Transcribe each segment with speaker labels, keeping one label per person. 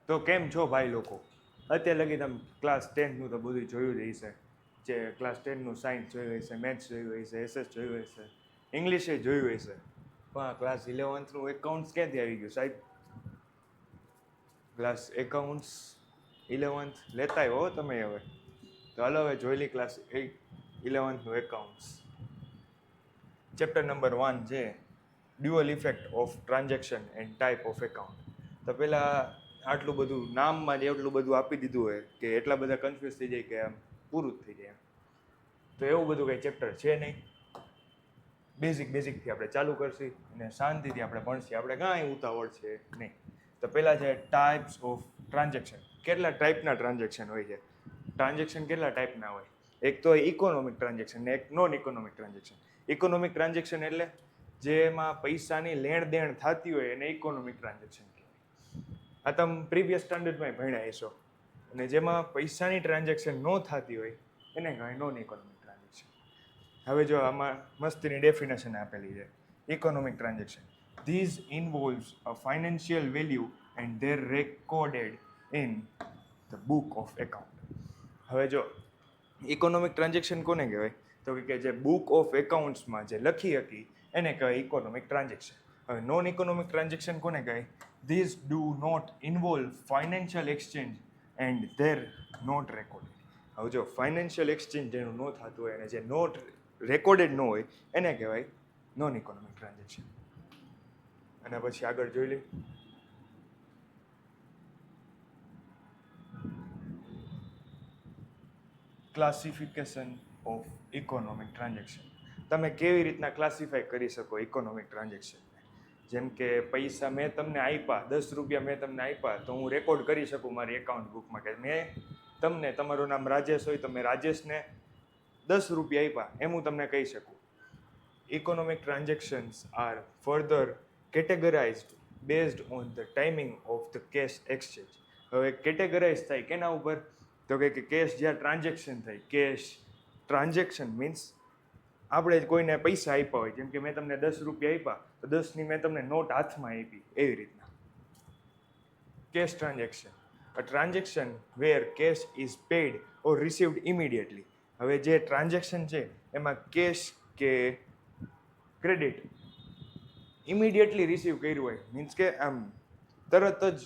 Speaker 1: તો કેમ છો ભાઈ લોકો? અત્યારે લગી તમે ક્લાસ 10નું તો બધું જોયું જ હશે. જે ક્લાસ 10નું સાયન્સ જોયું હશે, મેથ્સ જોયું હશે, એસએસ જોયું હશે, ઇંગ્લિશે જોયું હશે. પણ ક્લાસ 11નું એકાઉન્ટ્સ ક્યાંથી આવી ગયું સાહેબ? ક્લાસ એકાઉન્ટ્સ 11th લેતા હો તમે હવે. તો હાલો હવે જોઈ લી ક્લાસ 11નું એકાઉન્ટ્સ. ચેપ્ટર નંબર 1 છે dual effect of transaction and type of account. તો પહેલાં આટલું બધું નામમાં જ એટલું બધું આપી દીધું હોય કે એટલા બધા કન્ફ્યુઝ થઈ જાય કે આમ પૂરું જ થઈ જાય. તો એવું બધું કંઈ ચેપ્ટર છે નહીં. બેઝિકથી આપણે ચાલુ કરશી અને શાંતિથી આપણે ભણશી. આપણે કાંઈ ઉતાવળ છે નહીં. તો પહેલાં છે ટાઈપ્સ ઓફ ટ્રાન્ઝેક્શન. કેટલા ટાઈપના ટ્રાન્ઝેક્શન હોય છે? ટ્રાન્ઝેક્શન કેટલા ટાઈપના હોય? એક તો ઇકોનોમિક ટ્રાન્ઝેક્શન ને એક non economic transaction. Economic transaction એટલે જેમાં પૈસાની લેણ દેણ થતી હોય એને ઇકોનોમિક ટ્રાન્ઝેક્શન કહેવાય. આ તમે પ્રીવિયસ સ્ટાન્ડર્ડમાં ભણ્યા હશો. અને જેમાં પૈસાની ટ્રાન્ઝેક્શન ન થતી હોય એને કહેવાય નોન ઇકોનોમિક ટ્રાન્ઝેક્શન. હવે જો આમાં મસ્તીની ડેફિનેશન આપેલી છે. Economic transaction these involves a financial value and there recorded in the book of account. હવે જો ઇકોનોમિક ટ્રાન્ઝેક્શન કોને કહેવાય? તો કે જે બુક ઓફ એકાઉન્ટ્સમાં જે લખી હતી એને કહેવાય ઇકોનોમિક ટ્રાન્ઝેક્શન. હવે નોન ઇકોનોમિક ટ્રાન્ઝેક્શન કોને કહેવાય? These do not involve financial exchange and there not recorded. હવે જો ફાઇનાન્શિયલ એક્સચેન્જ જેનું ન થતું હોય અને જે નોટ રેકોર્ડેડ ન હોય એને કહેવાય નોન ઇકોનોમિક ટ્રાન્ઝેક્શન. અને પછી આગળ જોઈ લઈએ. Classification of economic transaction. તમે કેવી રીતના ક્લાસિફાય કરી શકો ઇકોનોમિક ટ્રાન્ઝેક્શનને? જેમ કે પૈસા મેં તમને આપ્યા, 10 રૂપિયા મેં તમને આપ્યા, તો હું રેકોર્ડ કરી શકું મારી એકાઉન્ટ બુકમાં કે મેં તમને, તમારું નામ રાજેશ હોય તો મેં રાજેશને 10 રૂપિયા આપ્યા, એમ હું તમને કહી શકું. Economic transactions are further categorized based on the timing of the cash exchange. હવે કેટેગરાઇઝ થાય કેના ઉપર? તો કે કેશ જ્યાં ટ્રાન્ઝેક્શન થાય, કેશ ટ્રાન્ઝેક્શન મીન્સ આપણે કોઈને પૈસા આપ્યા હોય, જેમ કે મેં તમને 10 રૂપિયા આપ્યા તો 10ની મેં તમને નોટ હાથમાં આપી, એવી રીતના. Cash transaction a transaction where cash is paid or received immediately. હવે જે ટ્રાન્ઝેક્શન છે એમાં કેશ કે ક્રેડિટ ઇમિડિયેટલી રિસીવ કર્યું હોય, મીન્સ કે આમ તરત જ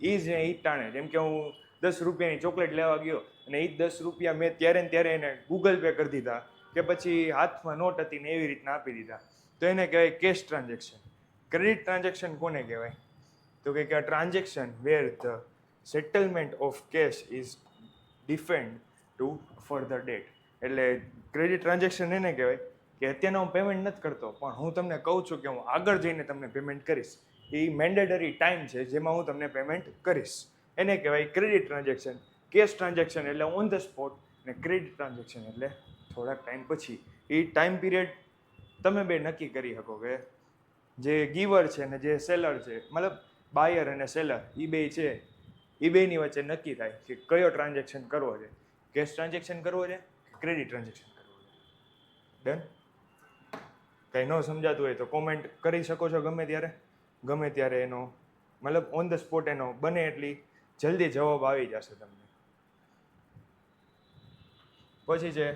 Speaker 1: એ જ એ ટાણે. જેમ કે હું 10 રૂપિયાની ચોકલેટ લેવા ગયો અને એ 10 રૂપિયા મેં ત્યારે ને ત્યારે એને ગૂગલ પે કરી દીધા કે પછી હાથમાં નોટ હતી ને એવી રીતના આપી દીધા, તો એને કહેવાય કેશ ટ્રાન્ઝેક્શન. ક્રેડિટ ટ્રાન્ઝેક્શન કોને કહેવાય? તો કે આ transaction where the settlement of cash is defend to further date. એટલે ક્રેડિટ ટ્રાન્ઝેક્શન એને કહેવાય કે અત્યારનો હું પેમેન્ટ નથી કરતો પણ હું તમને કહું છું કે હું આગળ જઈને તમને પેમેન્ટ કરીશ. એ મેન્ડેટરી ટાઈમ છે જેમાં હું તમને પેમેન્ટ કરીશ, એને કહેવાય ક્રેડિટ ટ્રાન્ઝેક્શન. કેશ ટ્રાન્ઝેક્શન એટલે ઓન ધ સ્પોટ અને ક્રેડિટ ટ્રાન્ઝેક્શન એટલે થોડાક ટાઈમ પછી. એ ટાઈમ પીરિયડ તમે બે નક્કી કરી શકો કે જે ગીવર છે ને જે સેલર છે, મતલબ બાયર અને સેલર એ બે છે, એ બેની વચ્ચે નક્કી થાય કે કયો ટ્રાન્ઝેક્શન કરવો છે, કેશ ટ્રાન્ઝેક્શન કરવો છે કે ક્રેડિટ ટ્રાન્ઝેક્શન કરવો છે. ડન? કંઈ ન સમજાતું હોય તો કોમેન્ટ કરી શકો છો ગમે ત્યારે એનો મતલબ ઓન ધ સ્પોટ એનો બને એટલી જલ્દી જવાબ આવી જશે તમને. પછી છે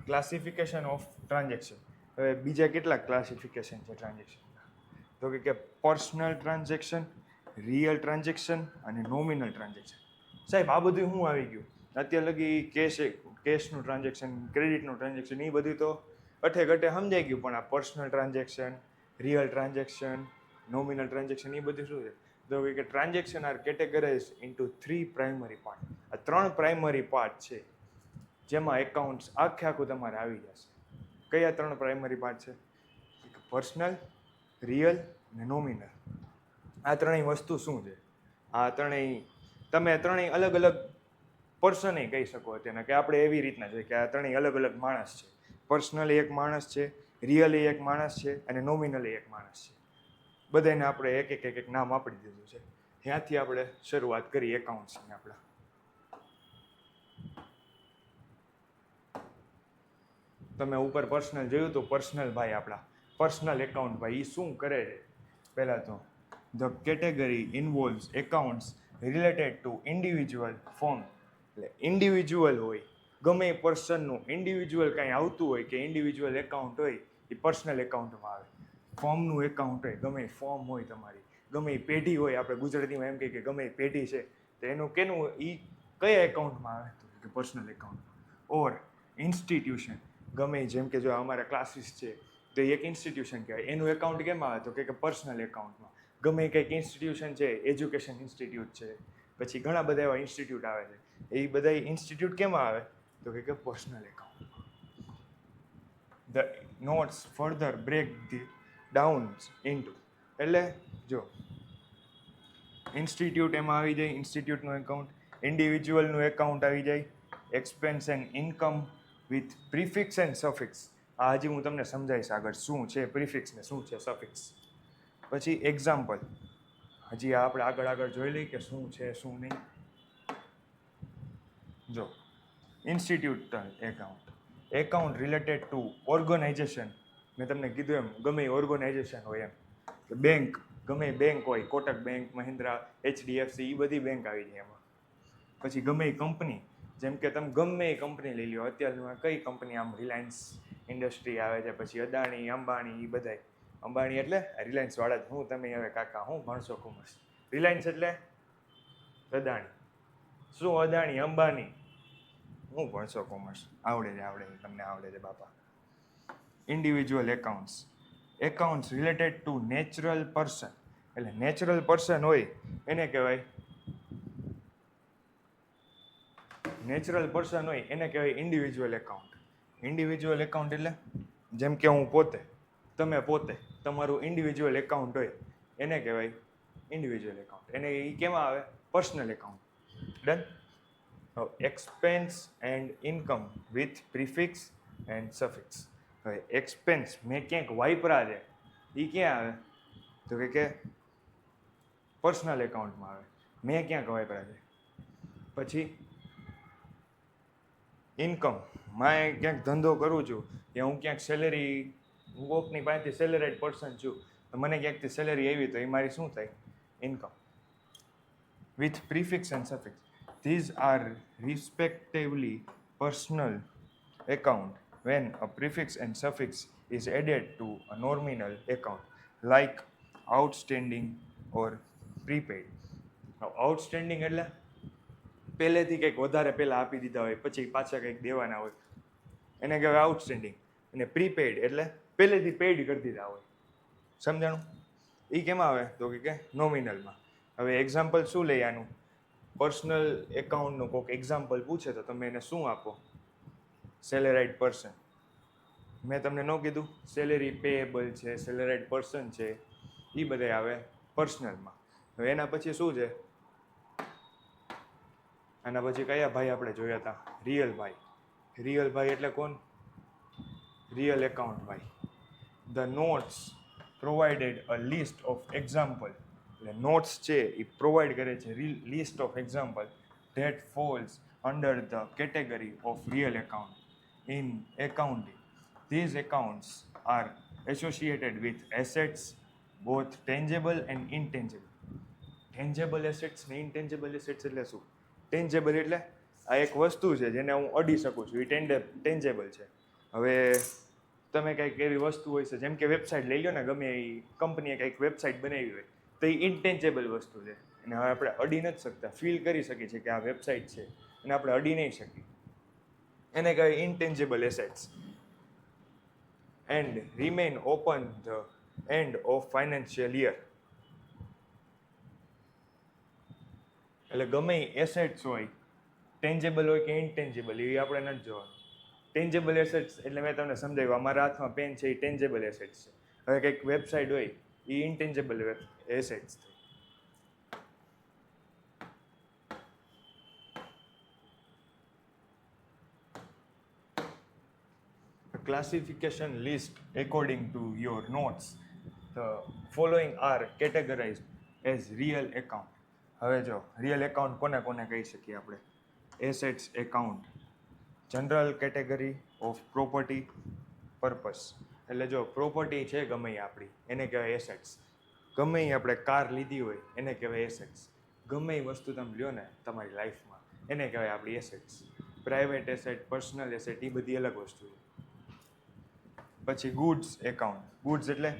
Speaker 1: ક્લાસિફિકેશન ઓફ ટ્રાન્ઝેક્શન. હવે બીજા કેટલા ક્લાસિફિકેશન છે ટ્રાન્ઝેક્શનના? તો કે પર્સનલ ટ્રાન્ઝેક્શન, રિયલ ટ્રાન્ઝેક્શન અને નોમિનલ ટ્રાન્ઝેક્શન. સાહેબ આ બધું શું આવી ગયું? અત્યારે લગી કેશનું ટ્રાન્ઝેક્શન, ક્રેડિટનું ટ્રાન્ઝેક્શન એ બધું તો અઠે ઘટે સમજાઈ ગયું, પણ આ personal transaction, real transaction, nominal transaction એ બધું શું છે? તો કે transaction are categorize into 3 primary part. આ 3 પ્રાઇમરી પાર્ટ છે જેમાં એકાઉન્ટ્સ આખું તમારે આવી જશે. કયા 3 પ્રાઇમરી પાર્ટ છે? પર્સનલ, રિયલ અને નોમિનલ. આ ત્રણેય વસ્તુ શું છે? આ ત્રણેય તમે ત્રણેય અલગ અલગ પર્સને કહી શકો તેના, કે આપણે એવી રીતના છે કે આ ત્રણેય અલગ અલગ માણસ છે. પર્સનલી એક માણસ છે, રિયલી એક માણસ છે અને નોમિનલી એક માણસ છે. બધાને આપણે એક નામ આપી દીધું છે. ત્યાંથી આપણે શરૂઆત કરી એકાઉન્ટ્સની. આપણા તમે ઉપર પર્સનલ જોયું તો પર્સનલ ભાઈ, આપણા પર્સનલ એકાઉન્ટ ભાઈ એ શું કરે છે? પહેલાં તો the category ઇન્વોલ્વ્સ accounts related to individual form. એટલે ઇન્ડિવિજ્યુઅલ હોય, ગમે એ પર્સનનું ઇન્ડિવિજ્યુઅલ કાંઈ આવતું હોય કે ઇન્ડિવિજ્યુઅલ એકાઉન્ટ હોય એ પર્સનલ એકાઉન્ટમાં આવે. ફોર્મનું એકાઉન્ટ હોય, ગમે એ ફોર્મ હોય તમારી, ગમે એ પેઢી હોય, આપણે ગુજરાતીમાં એમ કહીએ કે ગમે એ પેઢી છે તો એનું કેનું એ કયા એકાઉન્ટમાં આવે તો કે પર્સનલ એકાઉન્ટમાં. ઓર ઇન્સ્ટિટ્યુશન, ગમે જેમ કે જો અમારા ક્લાસીસ છે તો એક ઇન્સ્ટિટ્યુશન કહેવાય, એનું એકાઉન્ટ કેમ આવે તો કે પર્સનલ એકાઉન્ટમાં. ગમે કંઈક ઇન્સ્ટિટ્યુશન છે, એજ્યુકેશન ઇન્સ્ટિટ્યૂટ છે, પછી ઘણા બધા એવા ઇન્સ્ટિટ્યૂટ આવે છે, એ બધા ઇન્સ્ટિટ્યૂટ કેમ આવે તો કે પર્સનલ એકાઉન્ટમાં. The notes further break the down into, એટલે જો ઇન્સ્ટિટ્યૂટ એમાં આવી જાય, ઇન્સ્ટિટ્યૂટનું એકાઉન્ટ, ઇન્ડિવિજ્યુઅલનું એકાઉન્ટ આવી જાય, expense and income with prefix and suffix. આ હજી હું તમને સમજાવીશ આગળ શું છે પ્રિફિક્સ ને શું છે સફિક્સ. પછી એક્ઝામ્પલ, હજી આપણે આગળ જોઈ લઈએ કે શું છે શું નહીં. જો institute account, account related to organization. મેં તમને કીધું એમ ગમે એ ઓર્ગેનાઇઝેશન હોય એમ, બેંક, ગમે એ બેંક હોય, કોટક બેંક, મહિન્દ્રા, HDFC, એ બધી બેંક આવી જાય એમાં. પછી ગમે એ કંપની, જેમ કે તમે ગમે એ કંપની લઈ લો, અત્યારમાં કઈ કંપની આમ રિલાયન્સ ઇન્ડસ્ટ્રી આવે છે, પછી અદાણી, અંબાણી, એ બધાય. અંબાણી એટલે રિલાયન્સ વાળા જ. હું તમે હવે કાકા હું ભણશો કોમર્સ. રિલાયન્સ એટલે અદાણી. શું અદાણી, અંબાણી, હું ભણશો કોમર્સ. આવડે છે તમને આવડે છે બાપા. Individual accounts, accounts related to natural person. એટલે નેચરલ પર્સન હોય એને કહેવાય, નેચરલ પર્સન હોય એને કહેવાય ઇન્ડિવિજ્યુઅલ એકાઉન્ટ. ઇન્ડિવિજ્યુઅલ એકાઉન્ટ એટલે જેમ કે હું પોતે, તમે પોતે, તમારું ઇન્ડિવિજ્યુઅલ એકાઉન્ટ હોય એને કહેવાય ઇન્ડિવિજ્યુઅલ એકાઉન્ટ. એને એ કેમાં આવે personal account. Done. Expense and income with prefix and suffix. હવે એક્સપેન્સ મેં ક્યાંક વાપરા છે એ ક્યાં આવે તો કે પર્સનલ એકાઉન્ટમાં આવે, મેં ક્યાંક વાપરા છે. પછી ઇન્કમ, મેં ક્યાંક ધંધો કરું છું કે હું ક્યાંક સેલેરી, હું કોકની પાસેથી સેલેરાઇડ પર્સન છું તો મને ક્યાંકથી સેલેરી આવી તો એ મારી શું થાય income. With prefix and suffix, these are respectively personal account when a prefix and suffix is added to a nominal account like outstanding or prepaid. Outstanding એટલે પહેલેથી કંઈક વધારે પહેલાં આપી દીધા હોય પછી પાછા કંઈક દેવાના હોય એને કહેવાય આઉટસ્ટેન્ડિંગ. અને પ્રીપેડ એટલે પહેલેથી પેઇડ કરી દીધા હોય. સમજાણું? એ કેમાં આવે તો કે નોમિનલમાં. હવે એક્ઝામ્પલ શું લઈએ આનું? પર્સનલ એકાઉન્ટનું કોઈક એક્ઝામ્પલ પૂછે તો તમે એને શું આપો? સેલેરાઇડ પર્સન. મેં તમને ન કીધું સેલેરી પેએબલ છે, સેલેરાઇડ પર્સન છે, એ બધા આવે પર્સનલમાં. હવે એના પછી શું છે? આના પછી કયા ભાઈ આપણે જોયા હતા? રિયલ ભાઈ. રિયલ ભાઈ એટલે કોણ? રિયલ એકાઉન્ટ ભાઈ. The notes provided a list of example. એટલે નોટ્સ છે એ પ્રોવાઈડ કરે છે list of example that falls under the category of real account in accounting. These accounts are associated with assets both tangible and intangible. Tangible assets ને intangible assets એટલે શું? ટેન્જેબલ એટલે આ એક વસ્તુ છે જેને હું અડી શકું છું, એ ટેન્જેબલ છે. હવે તમે કંઈક એવી વસ્તુ હોય છે જેમ કે વેબસાઇટ લઈ લો ને, ગમે એ કંપનીએ કંઈક વેબસાઇટ બનાવી હોય તો એ ઇનટેન્જેબલ વસ્તુ છે અને હવે આપણે અડી નથી શકતા, ફીલ કરી શકીએ છીએ કે આ વેબસાઇટ છે અને આપણે અડી નહીં શકીએ, એને કહેવાય intangible assets. And remain open the end of financial year. એટલે ગમે એ એસેટ્સ હોય, ટેન્જેબલ હોય કે ઇનટેન્જેબલ, એ આપણે નથી જોવાનું. ટેન્જેબલ એસેટ્સ એટલે મેં તમને સમજાવ્યું, અમારા હાથમાં પેન છે એ ટેન્જેબલ એસેટ્સ છે. હવે કંઈક વેબસાઇટ હોય એ ઇનટેન્જેબલ એસેટ્સ થઈ. Classification list according to your notes. The following are categorized as real account. હવે જો રિયલ એકાઉન્ટ કોને કોને કહી શકીએ આપણે? Assets account, general category of property purpose. એટલે જો પ્રોપર્ટી છે ગમે એ આપણી એને કહેવાય એસેટ્સ. ગમે એ આપણે કાર લીધી હોય એને કહેવાય એસેટ્સ. ગમે એ વસ્તુ તમે લ્યો ને તમારી લાઈફમાં એને કહેવાય આપણી assets. Private asset, personal asset એ બધી અલગ વસ્તુ છે. પછી ગુડ્સ એકાઉન્ટ. ગુડ્સ એટલે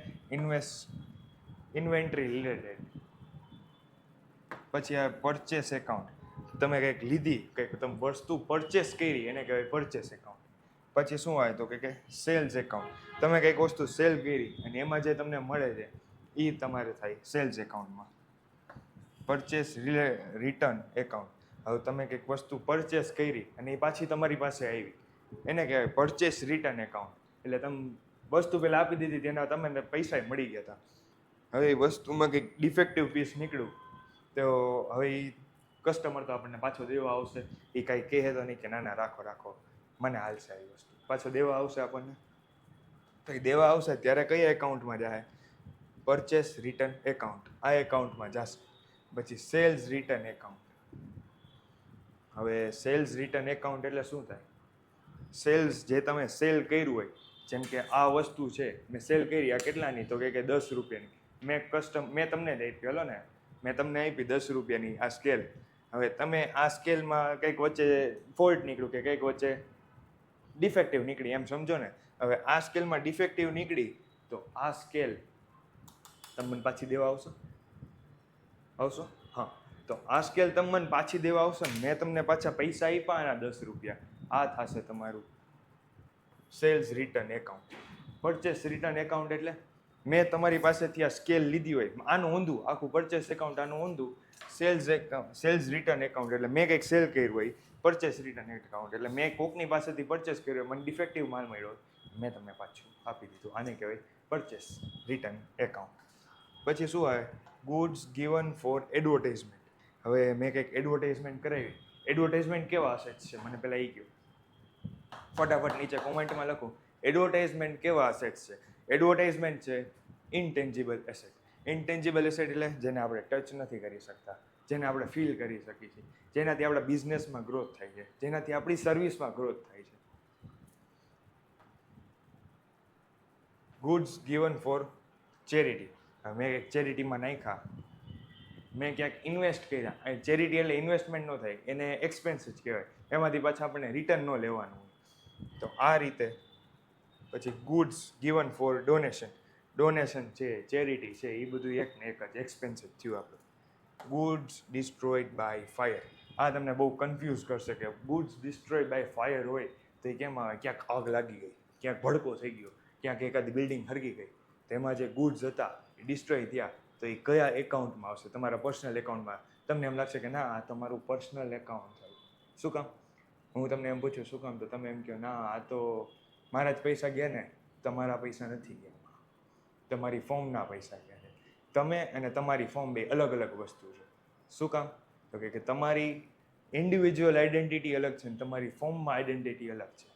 Speaker 1: ઇન્વેન્ટરી રિલેટેડ. પછી આ પરચેસ એકાઉન્ટ, તમે કંઈક લીધી, કંઈક તમે વસ્તુ પરચેસ કરી એને કહેવાય પરચેસ એકાઉન્ટ. પછી શું આવે તો કે સેલ્સ એકાઉન્ટ, તમે કંઈક વસ્તુ સેલ કરી અને એમાં જે તમને મળે છે એ તમારે થાય સેલ્સ એકાઉન્ટમાં. પરચેસ રિટર્ન એકાઉન્ટ, હવે તમે કંઈક વસ્તુ પરચેસ કરી અને એ પાછી તમારી પાસે આવી એને કહેવાય પરચેસ રિટર્ન એકાઉન્ટ. એટલે તમે વસ્તુ પહેલાં આપી દીધી તેના તમને પૈસા મળી ગયા હતા, હવે એ વસ્તુમાં કંઈક ડિફેક્ટિવ પીસ નીકળ્યું તો હવે એ કસ્ટમર તો આપણને પાછો દેવા આવશે. એ કાંઈ કહે તો નહીં કે ના ના રાખો મને હાલશે આવી વસ્તુ, પાછો દેવા આવશે આપણને. તો એ દેવા આવશે ત્યારે કયા એકાઉન્ટમાં જાય? પરચેસ રિટર્ન એકાઉન્ટ, આ એકાઉન્ટમાં જશે. પછી સેલ્સ રિટર્ન એકાઉન્ટ. હવે સેલ્સ રિટર્ન એકાઉન્ટ એટલે શું થાય? સેલ્સ જે તમે સેલ કર્યું હોય, જેમ કે આ વસ્તુ છે મેં સેલ કરી, આ કેટલાની તો કે 10 રૂપિયાની. મેં તમને જ આપી, હલો ને મેં તમને આપી 10 રૂપિયાની આ સ્કેલ. હવે તમે આ સ્કેલમાં કંઈક વચ્ચે ફોલ્ટ નીકળ્યું કે કંઈક વચ્ચે ડિફેક્ટિવ નીકળી, એમ સમજો ને. હવે આ સ્કેલમાં ડિફેક્ટિવ નીકળી તો આ સ્કેલ તમે મને પાછી દેવા આવશો? હા, તો આ સ્કેલ તમે મને પાછી દેવા આવશો ને, મેં તમને પાછા પૈસા આપ્યા એના 10 રૂપિયા, આ થશે તમારું sales return account. Purchase return account એટલે મેં તમારી પાસેથી આ સ્કેલ લીધી હોય, આનું ઊંધું, આખું પરચેસ એકાઉન્ટ આનું ઊંધું. સેલ્સ રિટર્ન એકાઉન્ટ એટલે મેં કંઈક સેલ કર્યું હોય. પરચેસ રિટર્ન એકાઉન્ટ એટલે મેં કોકની પાસેથી પરચેસ કર્યો, મને ડિફેક્ટિવ માલ મળ્યો, મેં તમને પાછું આપી દીધું, આને કહેવાય પરચેસ રિટર્ન એકાઉન્ટ. પછી શું આવે? Goods given for advertisement. હવે મેં કંઈક એડવર્ટાઇઝમેન્ટ કરાવી. એડવર્ટાઇઝમેન્ટ કેવા અસેટ્સ છે મને પહેલાં એ કહ્યું, ફટાફટ નીચે કોમેન્ટમાં લખો એડવર્ટાઇઝમેન્ટ કેવા અસેટ્સ છે. એડવર્ટાઇઝમેન્ટ છે ઇનટેન્જિબલ એસેટ. ઇનટેન્જિબલ એસેટ એટલે જેને આપણે ટચ નથી કરી શકતા, જેને આપણે ફીલ કરી શકીએ છીએ, જેનાથી આપણા બિઝનેસમાં ગ્રોથ થાય છે, જેનાથી આપણી સર્વિસમાં ગ્રોથ થાય છે. Goods given for charity. મેં એક ચેરિટીમાં નાખ્યા, મેં ક્યાંક ઇન્વેસ્ટ કર્યા. ચેરિટી એટલે ઇન્વેસ્ટમેન્ટ ન થાય, એને એક્સપેન્સ જ કહેવાય, એમાંથી પાછા આપણને રિટર્ન ન લેવાનું હોય. તો આ રીતે. પછી goods given for donation. Donation છે, ચેરિટી છે, એ બધું એક ને એક જ એક્સપેન્સ જ થયું આપણે. Goods destroyed by fire. આ તમને બહુ કન્ફ્યુઝ કરશે કે ગુડ્સ ડિસ્ટ્રોયડ બાય ફાયર હોય તો એ કેમ આવે? ક્યાંક આગ લાગી ગઈ, ક્યાંક ભડકો થઈ ગયો, ક્યાંક એકાદ બિલ્ડિંગ હરગી ગઈ, તેમાં જે ગુડ્સ હતા એ ડિસ્ટ્રોય થયા, તો એ કયા એકાઉન્ટમાં આવશે? તમારા પર્સનલ એકાઉન્ટમાં. તમને એમ લાગશે કે ના આ તમારું પર્સનલ એકાઉન્ટ થાય. શું કામ? હું તમને એમ પૂછું શું કામ, તો તમે એમ કહો ના આ તો મારા જ પૈસા ગયા ને. તમારા પૈસા નથી ગયા, તમારી ફોર્મના પૈસા ગયા છે. તમે અને તમારી ફોર્મ બે અલગ અલગ વસ્તુ છે. શું કામ? તો કે તમારી ઇન્ડિવિજ્યુઅલ આઈડેન્ટિટી અલગ છે ને તમારી ફોર્મમાં આઈડેન્ટિટી અલગ છે.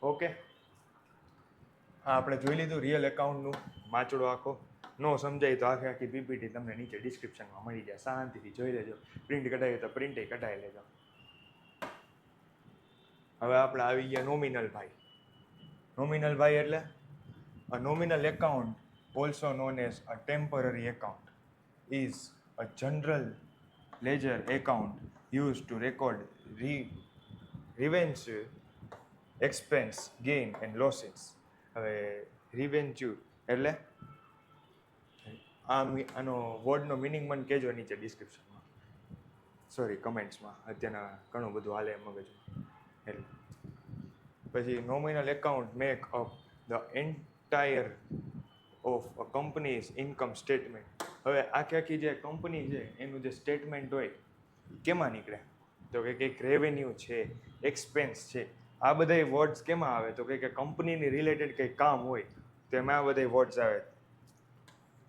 Speaker 1: ઓકે, હા આપણે જોઈ લીધું રિયલ એકાઉન્ટનું માચડો આખો. નો સમજાય તો આખી પીપીટી તમને નીચે ડિસ્ક્રિપ્શનમાં મળી જાય, શાંતિથી જોઈ લેજો. પ્રિન્ટ કઢાવી તો પ્રિન્ટે કઢાવી લેજો. હવે આપણે આવી ગયા નોમિનલ ભાઈ. નોમિનલ ભાઈ એટલે a nominal account, also known as a temporary account, is a general ledger account used to record revenue, expense, gain and losses. હવે revenue એટલે આનો વર્ડનો મિનિંગ મને કહેજો નીચે ડિસ્ક્રિપ્શનમાં, સોરી કમેન્ટ્સમાં. અત્યારના ઘણું બધું હાલે મગજમાં એટલે. પછી nominal account make up the entire of a companies income statement. હવે આખી જે કંપની છે એનું જે સ્ટેટમેન્ટ હોય કેમાં નીકળે? તો કે કંઈક રેવન્યુ છે, એક્સપેન્સ છે, આ બધા વર્ડ્સ કેમાં આવે? તો કે કંપનીની રિલેટેડ કંઈક કામ હોય તો એમાં આ બધા વર્ડ્સ આવે.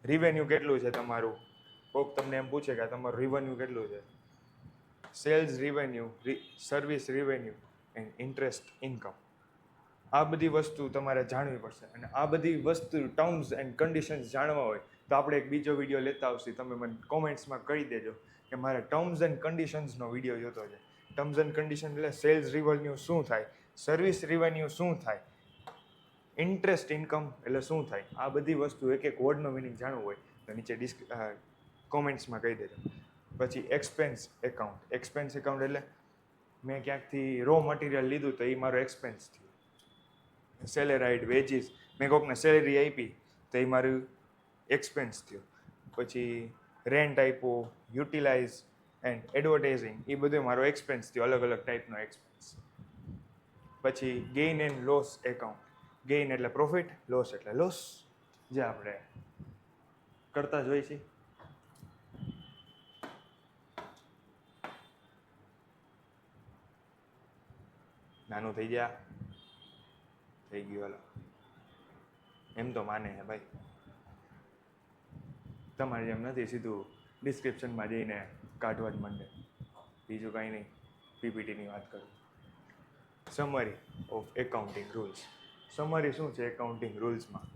Speaker 1: રિવેન્યુ કેટલું છે તમારું? કોક તમને એમ પૂછે કે તમારું રિવન્યુ કેટલું છે? Sales revenue, service revenue and interest income. આ બધી વસ્તુ તમારે જાણવી પડશે. અને આ બધી વસ્તુ ટર્મ્સ એન્ડ કન્ડિશન્સ જાણવા હોય તો આપણે એક બીજો વિડીયો લેતા આવશે. તમે મને કોમેન્ટ્સમાં કહી દેજો કે મારે ટર્મ્સ એન્ડ કન્ડિશન્સનો વિડીયો જોતો છે. ટર્મ્સ એન્ડ કન્ડિશન એટલે સેલ્સ રિવેન્યુ શું થાય, સર્વિસ રિવેન્યુ શું થાય, ઇન્ટરેસ્ટ ઇન્કમ એટલે શું થાય. આ બધી વસ્તુ એક એક વર્ડનો મિનિંગ જાણવું હોય તો નીચે કોમેન્ટ્સમાં કહી દેજો. પછી એક્સપેન્સ એકાઉન્ટ. એક્સપેન્સ એકાઉન્ટ એટલે મેં ક્યાંકથી રો મટીરિયલ લીધું તો એ મારો એક્સપેન્સ થયો. સેલેરાઇડ, વેજીસ, મેં કોકને સેલેરી આપી તો એ મારું એક્સપેન્સ થયો. પછી રેન્ટ આપ્યો, યુટિલાઇઝ એન્ડ એડવર્ટાઇઝિંગ, એ બધું મારો એક્સપેન્સ થયો, અલગ અલગ ટાઈપનો એક્સપેન્સ. પછી gain and loss account. Gain એટલે પ્રોફિટ, લોસ એટલે લોસ, જે આપણે કરતા જ હોય છે. નાનું થઈ ગયા, થઈ ગયું, હાલો. એમ તો માને હે ભાઈ, તમારે જેમ નથી સીધું ડિસ્ક્રિપ્શનમાં જઈને કાઢવા જ માંડે, બીજું કાંઈ નહીં. પીપીટીની વાત કરું. Summary of accounting rules. Summary શું છે એકાઉન્ટિંગ રૂલ્સમાં?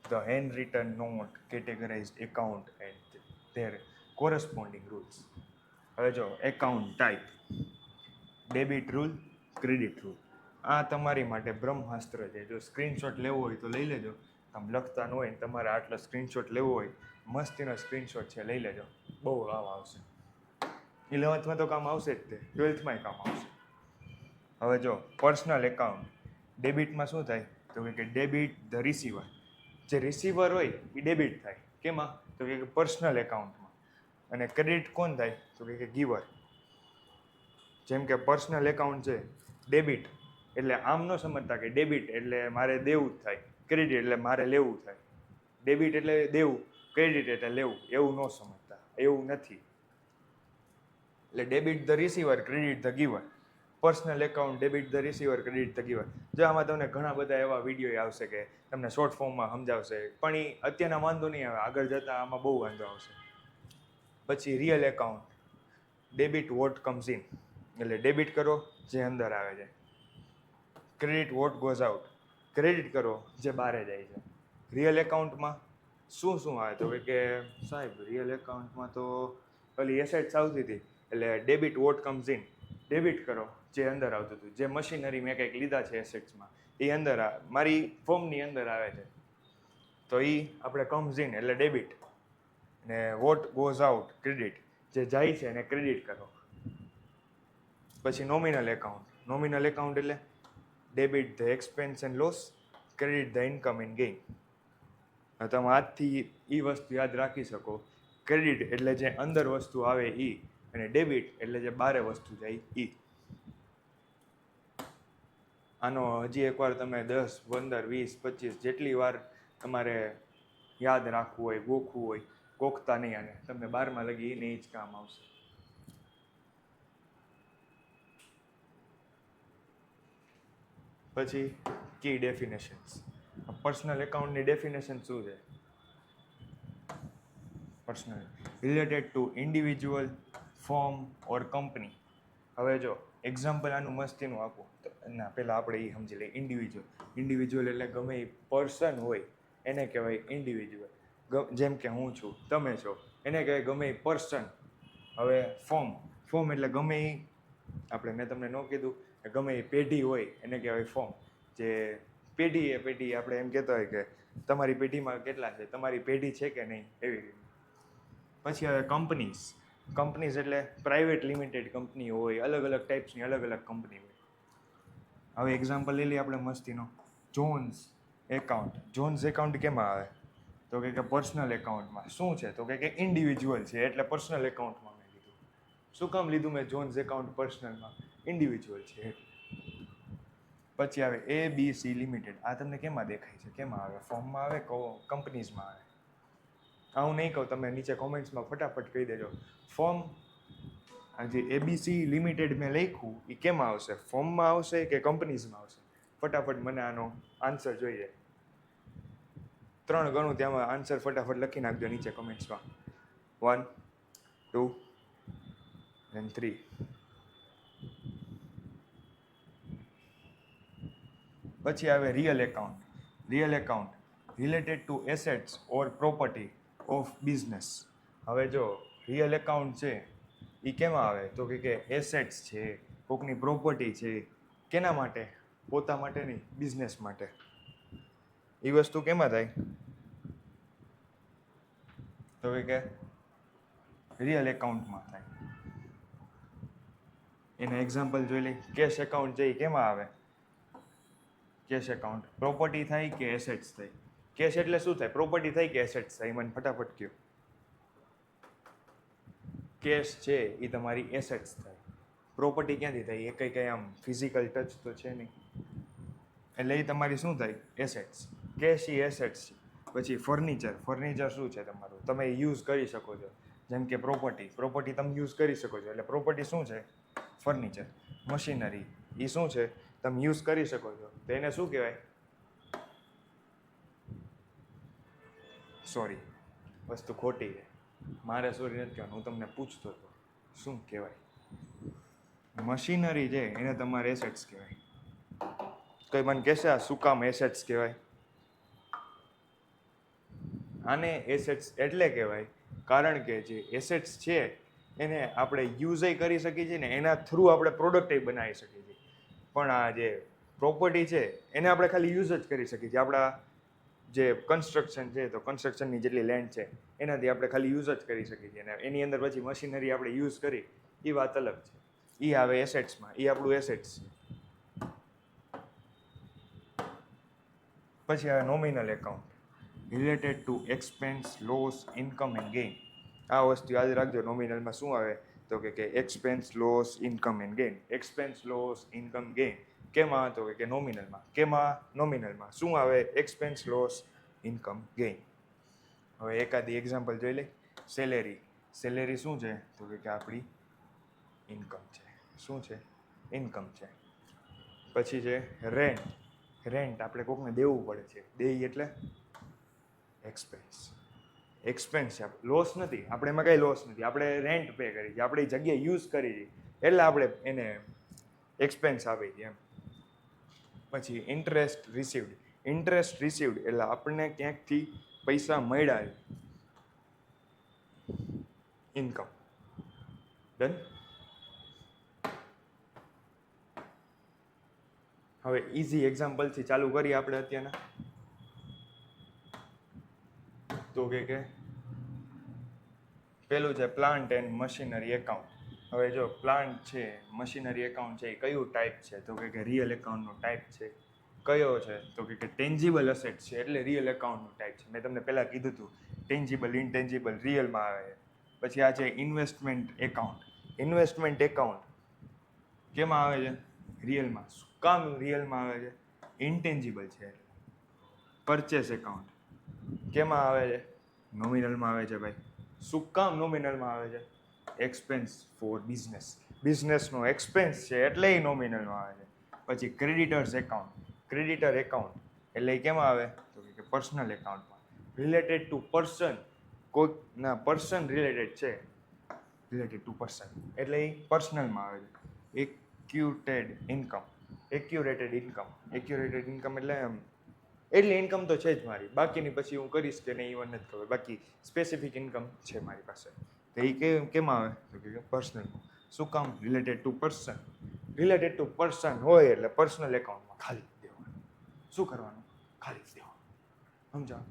Speaker 1: The hand written note categorized account and their corresponding rules. હવે જો account type, debit rule, credit rule. આ તમારી માટે બ્રહ્માસ્ત્ર છે. જો સ્ક્રીનશોટ લેવો હોય તો લઈ લેજો. આમ લખતા ન હોય ને તમારે આટલો સ્ક્રીનશોટ લેવો હોય, મસ્તીનો સ્ક્રીનશોટ છે, લઈ લેજો, બહુ કામ આવશે. 11થમાં તો કામ આવશે જ, તે 12થમાંય કામ આવશે. હવે જો પર્સનલ એકાઉન્ટ, ડેબિટમાં શું થાય તો કે ડેબિટ ધ રિસીવર. જે રિસીવર હોય એ ડેબિટ થાય. કેમાં? તો કે પર્સનલ એકાઉન્ટમાં. અને ક્રેડિટ કોણ થાય તો કે ગીવર. જેમ કે પર્સનલ એકાઉન્ટ છે, ડેબિટ એટલે આમ ન સમજતા કે ડેબિટ એટલે મારે દેવું જ થાય, ક્રેડિટ એટલે મારે લેવું થાય. ડેબિટ એટલે દેવું, ક્રેડિટ એટલે લેવું, એવું ન સમજતા, એવું નથી. એટલે debit the receiver, credit the giver. Personal account, debit the receiver, credit the giver. જો આમાં તમને ઘણા બધા એવા વિડીયો આવશે કે તમને શોર્ટ ફોર્મમાં સમજાવશે, પણ એ અત્યારના વાંધો નહીં આવે, આગળ જતાં આમાં બહુ વાંધો આવશે. પછી real account, debit what comes in, એટલે ડેબિટ કરો જે અંદર આવે છે. Credit what goes out, credit કરો જે બહારે જાય છે. રિયલ એકાઉન્ટમાં શું શું આવે તો કે સાહેબ રિયલ એકાઉન્ટમાં તો ઓલી એસેટ્સ આવતી હતી, એટલે debit what comes in, debit કરો જે અંદર આવતું હતું. જે મશીનરી મેં કંઈક લીધા છે એસેટ્સમાં, એ અંદર મારી ફોર્મની અંદર આવે છે, તો એ આપણે કમ્સ ઇન એટલે ડેબિટ. ને વોટ ગોઝ આઉટ, ક્રેડિટ, જે જાય છે એને ક્રેડિટ કરો. પછી નોમિનલ એકાઉન્ટ. નોમિનલ એકાઉન્ટ એટલે debit the expense and loss, credit the income and gain. તમે આજથી એ વસ્તુ યાદ રાખી શકો. ક્રેડિટ એટલે જે અંદર વસ્તુ આવે એ, અને ડેબિટ એટલે જે બારે વસ્તુ જાય એ. આનો હજી એકવાર તમે 10, 15, 20, 25 જેટલી વાર તમારે યાદ રાખવું હોય, ગોખવું હોય, ગોખતા નહીં, અને તમને 12માં લગી એને જ કામ આવશે. પછી કી ડેફિનેશન્સ. પર્સનલ એકાઉન્ટની ડેફિનેશન શું છે? Personal related to individual, firm or company. હવે જો એક્ઝામ્પલ આનું મસ્તીનું આપું તો ના પહેલાં આપણે એ સમજી લઈએ. ઇન્ડિવિજ્યુઅલ, ઇન્ડિવિજ્યુઅલ એટલે ગમે એ પર્સન હોય એને કહેવાય ઇન્ડિવિજ્યુઅલ. જેમ કે હું છું, તમે છો, એને કહેવાય ગમે એ પર્સન. હવે ફર્મ, ફર્મ એટલે ગમે એ, આપણે મેં તમને ન કીધું કે ગમે એ પેઢી હોય એને કહેવાય ફર્મ. જે પેઢી એ પેઢી આપણે એમ કહેતા હોય કે તમારી પેઢીમાં કેટલા છે, તમારી પેઢી છે કે નહીં, એવી રીતે. પછી હવે કંપનીઝ. કંપનીઝ એટલે પ્રાઇવેટ લિમિટેડ કંપની હોય, અલગ અલગ ટાઈપ્સની અલગ અલગ કંપની હોય. હવે એક્ઝામ્પલ લઈ લઈએ આપણે મસ્તીનો. Jones account. જોન્સ એકાઉન્ટ કેમાં આવે તો કે પર્સનલ એકાઉન્ટમાં. શું છે તો કે ઇન્ડિવિજ્યુઅલ છે એટલે પર્સનલ એકાઉન્ટમાં મેં લીધું. શું કામ લીધું મેં જોન્સ એકાઉન્ટ પર્સનલમાં? ઇન્ડિવિજ્યુઅલ છે. પછી આવે ABC લિમિટેડ. આ તમને કેમાં દેખાય છે, કેમાં આવે? ફોર્મમાં આવે, કંપનીઝમાં આવે? હું નહીં કહું, તમે નીચે કોમેન્ટ્સમાં ફટાફટ કહી દેજો. ફોર્મ, આ જે ABC લિમિટેડ મેં લખ્યું એ કેમાં આવશે? ફોર્મમાં આવશે કે કંપનીઝમાં આવશે? ફટાફટ મને આનો આન્સર જોઈએ. 3 ગણું ત્યાંમાં આન્સર ફટાફટ લખી નાખજો નીચે કમેન્ટ્સમાં. 1, 2 and 3. પછી આવે real account. Real account related two assets or property of business. હવે જો રિયલ એકાઉન્ટ છે એ કેમાં આવે તો કે એસેટ્સ છે, કોકની પ્રોપર્ટી છે. કેના માટે? પોતા માટે નહીં, બિઝનેસ માટે. એ વસ્તુ કેમાં થાય તો કે રિયલ એકાઉન્ટમાં થાય. એના એક્ઝામ્પલ જોઈ લઈએ. કેશ એકાઉન્ટ છે એ કેમાં આવે? કેશ એકાઉન્ટ પ્રોપર્ટી થાય કે એસેટ્સ થાય? કેશ એટલે શું થાય? પ્રોપર્ટી થાય કે એસેટ્સ થાય? મને ફટાફટ કહો. કેશ છે એ તમારી એસેટ્સ થાય. પ્રોપર્ટી ક્યાંથી થાય? એ કંઈ આમ ફિઝિકલ ટચ તો છે નહીં, એટલે એ તમારી શું થાય? એસેટ્સ. કેશ એ એસેટ્સ છે. પછી ફર્નિચર શું છે તમારું? તમે યુઝ કરી શકો છો. જેમ કે પ્રોપર્ટી તમે યુઝ કરી શકો છો, એટલે પ્રોપર્ટી શું છે? ફર્નિચર. મશીનરી એ શું છે? તમે યુઝ કરી શકો છો, તો એને શું કહેવાય? સોરી, વસ્તુ ખોટી છે. મારે સોરી નથી કહેવાનું, હું તમને પૂછતો હતો શું કહેવાય. મશીનરી છે એને તમારે એસેટ્સ કહેવાય. કોઈ મને કહેશે આ શું કામ એસેટ્સ કહેવાય? આને એસેટ્સ એટલે કહેવાય કારણ કે જે એસેટ્સ છે એને આપણે યુઝ કરી શકીએ છીએ ને, એના થ્રુ આપણે પ્રોડક્ટ બનાવી શકીએ છીએ. પણ આ જે પ્રોપર્ટી છે એને આપણે ખાલી યુઝ જ કરી શકીએ છીએ. આપણા જે કન્સ્ટ્રક્શન છે તો કન્સ્ટ્રક્શનની જેટલી લેન્ડ છે એનાથી આપણે ખાલી યુઝ જ કરી શકીએ છીએ. અને એની અંદર પછી મશીનરી આપણે યુઝ કરી એ વાત અલગ છે. એ આવે એસેટ્સમાં, એ આપણું એસેટ્સ છે. પછી આવે nominal account, related two expense, loss, income and gain. આ વસ્તુ યાદ રાખજો. નોમિનલમાં શું આવે તો કે expense, loss, income and gain. Expense, loss, income, gain કેમાં? તો કે નોમિનલમાં. કેમાં? નોમિનલમાં. શું આવે? Expense, loss, income, gain. હવે એકાદી એક્ઝામ્પલ જોઈ લે. સેલેરી શું છે? તો કે આપણી ઇન્કમ છે. શું છે? ઇન્કમ છે. પછી છે રેન્ટ આપણે કોકને દેવું પડે છે. દેઈ એટલે એક્સપેન્સ છે. લોસ નથી, આપણે એમાં કઈ લોસ નથી. આપણે રેન્ટ પે કરી છે, આપણે જગ્યાએ યુઝ કરી છે, એટલે આપણે એને એક્સપેન્સ આપી છે એમ. પછી ઇન્ટરેસ્ટ રિસીવ્ડ એટલે આપણને ક્યાંકથી પૈસા મળ્યા છે. ઇન્કમ. ડન. હવે ઇઝી એક્ઝામ્પલથી ચાલુ કરીએ આપણે અત્યારના. તો કે પેલું છે પ્લાન્ટ એન્ડ મશીનરી એકાઉન્ટ. હવે જો પ્લાન્ટ છે, મશીનરી એકાઉન્ટ છે, એ કયું ટાઈપ છે? તો કે રિયલ એકાઉન્ટનો ટાઈપ છે. કયો છે? તો કે ટેન્જિબલ અસેટ છે, એટલે રિયલ એકાઉન્ટનું ટાઈપ છે. મેં તમને પહેલાં કીધું હતું ટેન્જિબલ, ઇનટેન્જિબલ રિયલમાં આવે. પછી આ છે ઇન્વેસ્ટમેન્ટ એકાઉન્ટ કેમાં આવે છે? રિયલમાં. શું કામ રિયલમાં આવે છે? ઇનટેન્જિબલ છે. પરચેસ એકાઉન્ટ કેમાં આવે છે? નોમિનલમાં આવે છે ભાઈ. શું કામ નોમિનલમાં આવે છે? એક્સપેન્સ ફોર બિઝનેસનો એક્સપેન્સ છે એટલે એ નોમિનલમાં આવે છે. પછી ક્રેડિટર એકાઉન્ટ એટલે એ કેમાં આવે? તો કે પર્સનલ એકાઉન્ટમાં. રિલેટેડ ટુ પર્સન, કોઈકના પર્સન રિલેટેડ છે, રિલેટેડ ટુ પર્સન એટલે એ પર્સનલમાં આવે છે. એક્યુરેટેડ ઇન્કમ એટલે એટલી ઇન્કમ તો છે જ મારી, બાકીની પછી હું કરીશ કે નહીં એ મને નથી ખબર. બાકી સ્પેસિફિક ઇન્કમ છે મારી પાસે, તો એ કેમાં આવે? તો કે પર્સનલ. શું કામ? રિલેટેડ ટુ પર્સન હોય એટલે પર્સનલ એકાઉન્ટમાં ખાલી દેવાનું. શું કરવાનું? ખાલી દેવાનું. સમજાવ.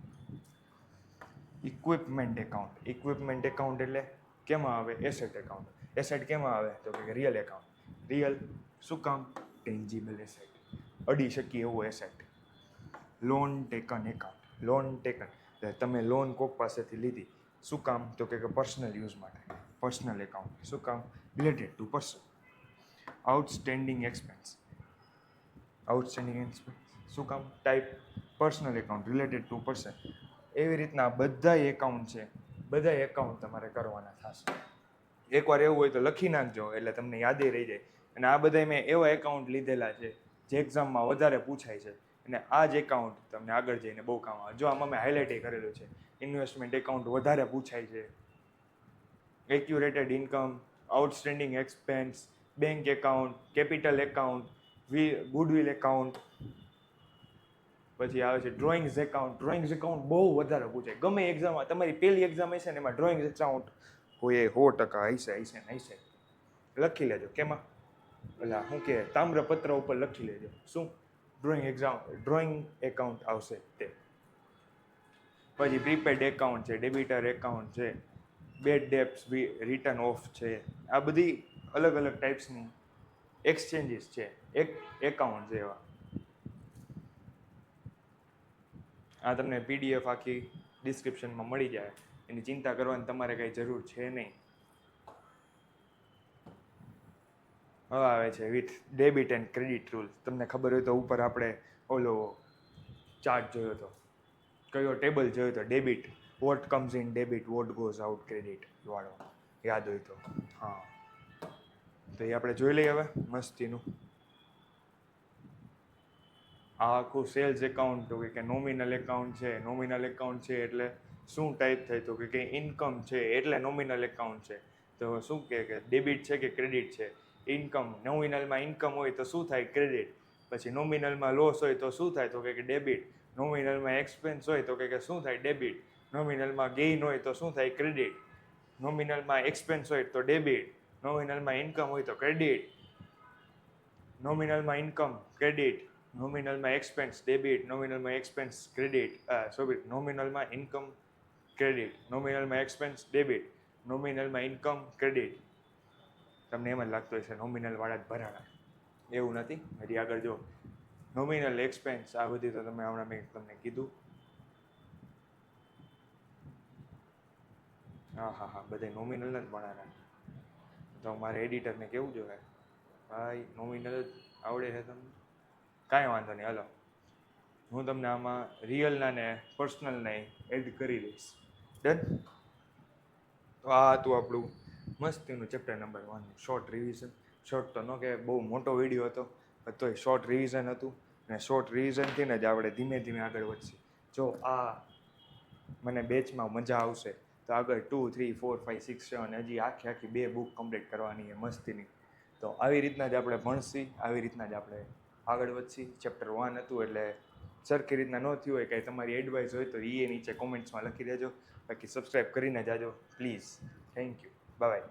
Speaker 1: ઇક્વિપમેન્ટ એકાઉન્ટ એટલે કેમાં આવે? Asset account. એસેટ કેમાં આવે? તો કે રિયલ એકાઉન્ટ. રિયલ શું કામ? ટેન્જિબલ એસેટ, અડી શકીએ એવો એસેટ. લોન ટેકન એકાઉન્ટ, તમે લોન કોક પાસેથી લીધી. શું કામ? તો કે પર્સનલ યુઝ માટે. Personal account. શું કામ? Related to person. Outstanding expense શું કામ? Type personal account, related to person. એવી રીતના બધા એકાઉન્ટ છે, બધા એકાઉન્ટ તમારે કરવાના થશે. એકવાર એવું હોય તો લખી નાખજો એટલે તમને યાદે રહી જાય. અને આ બધા મેં એવા એકાઉન્ટ લીધેલા છે જે એક્ઝામમાં વધારે પૂછાય છે, અને આ જ એકાઉન્ટ તમને આગળ જઈને બહુ કામ આવે. જો આમાં મેં હાઇલાઇટ કરેલું છે. ઇન્વેસ્ટમેન્ટ એકાઉન્ટ વધારે પૂછાય છે. Accrued income, outstanding expense, bank account, capital account, goodwill account. પછી આવે છે ડ્રોઈંગ્સ એકાઉન્ટ બહુ વધારે પૂછાય. ગમે એક્ઝામમાં તમારી પહેલી એક્ઝામ હશે ને એમાં ડ્રોઈંગ્સ એકાઉન્ટ હોય 100% હશે. લખી લેજો. કેમાં? એટલે શું કે તામ્રપત્ર ઉપર લખી લેજો. શું? ડ્રોઈંગ એકાઉન્ટ આવશે તે. પછી પ્રીપેડ એકાઉન્ટ છે, ડેબિટર એકાઉન્ટ છે, બેડ ડેપ્સ રિટર્ન ઓફ છે, આ બધી અલગ અલગ ટાઈપ્સની એક્સચેન્જીસ છે, એકાઉન્ટ છે એવા. આ તમને PDF આખી ડિસ્ક્રિપ્શનમાં મળી જાય, એની ચિંતા કરવાની તમારે કંઈ જરૂર છે નહીં. હવે આવે છે with debit and credit rule. તમને ખબર હોય તો ઉપર આપણે ઓલો ચાર્ટ જોયો હતો, કયો ટેબલ જોયો હતો, debit what comes in debit what goes out credit વાળો, યાદ હોય તો. હા, તો એ આપણે જોઈ લઈએ હવે મસ્તીનું. આ આખું સેલ્સ એકાઉન્ટ તો કે નોમિનલ એકાઉન્ટ છે. નોમિનલ એકાઉન્ટ છે એટલે શું ટાઈપ થાય તો કે ઇન્કમ છે એટલે નોમિનલ એકાઉન્ટ છે. તો શું કે ડેબિટ છે કે ક્રેડિટ છે? ઇન્કમ. નોમિનલમાં ઇન્કમ હોય તો શું થાય? ક્રેડિટ. પછી નોમિનલમાં લોસ હોય તો શું થાય તો કે ડેબિટ. નોમિનલમાં એક્સપેન્સ હોય તો કે શું થાય? ડેબિટ. નોમિનલમાં ગેઇન હોય તો શું થાય? ક્રેડિટ. નોમિનલમાં એક્સપેન્સ હોય તો ડેબિટ. નોમિનલમાં ઇન્કમ હોય તો ક્રેડિટ. નોમિનલમાં ઇન્કમ ક્રેડિટ, નોમિનલમાં એક્સપેન્સ ડેબિટ, નોમિનલમાં એક્સપેન્સ ક્રેડિટ, સોરી નોમિનલમાં ઇન્કમ ક્રેડિટ, નોમિનલમાં એક્સપેન્સ ડેબિટ, નોમિનલમાં ઇન્કમ ક્રેડિટ. તમને એમ જ લાગતું હશે નોમિનલ વાળા જ ભરાણા, એવું નથી. હજી આગળ જો નોમિનલ એક્સપેન્સ, આ બધી તો તમે હમણાં મેં તમને કીધું. હા, બધા નોમિનલ જ ભણાના. તો મારે એડિટરને કેવું જોઈએ, ભાઈ નોમિનલ જ આવડે છે તમને, કાંઈ વાંધો નહીં. હાલો, હું તમને આમાં રિયલના ને પર્સનલને એડ કરી દઈશ. ડન. તો આ હતું આપણું મસ્તીનું chapter number 1, short revision. Short તો ન કે બહુ મોટો વિડીયો હતો, તોય શોર્ટ રિવિઝન હતું. અને શોર્ટ રિવિઝનથી જ આપણે ધીમે ધીમે આગળ વધશે. જો આ મને બેચમાં મજા આવશે તો આગળ 2, 3, 4, 5, 6, 7 હજી આખી 2 બુક કમ્પ્લીટ કરવાની છે મસ્તીની. તો આવી રીતના જ આપણે ભણશી, આવી રીતના જ આપણે આગળ વધશી. ચેપ્ટર 1 હતું એટલે સરખી રીતના ન થયું હોય, કાંઈ તમારી એડવાઇસ હોય તો એ નીચે કોમેન્ટ્સમાં લખી દેજો. બાકી સબસ્ક્રાઈબ કરીને જાજો પ્લીઝ. Thank you. બાય.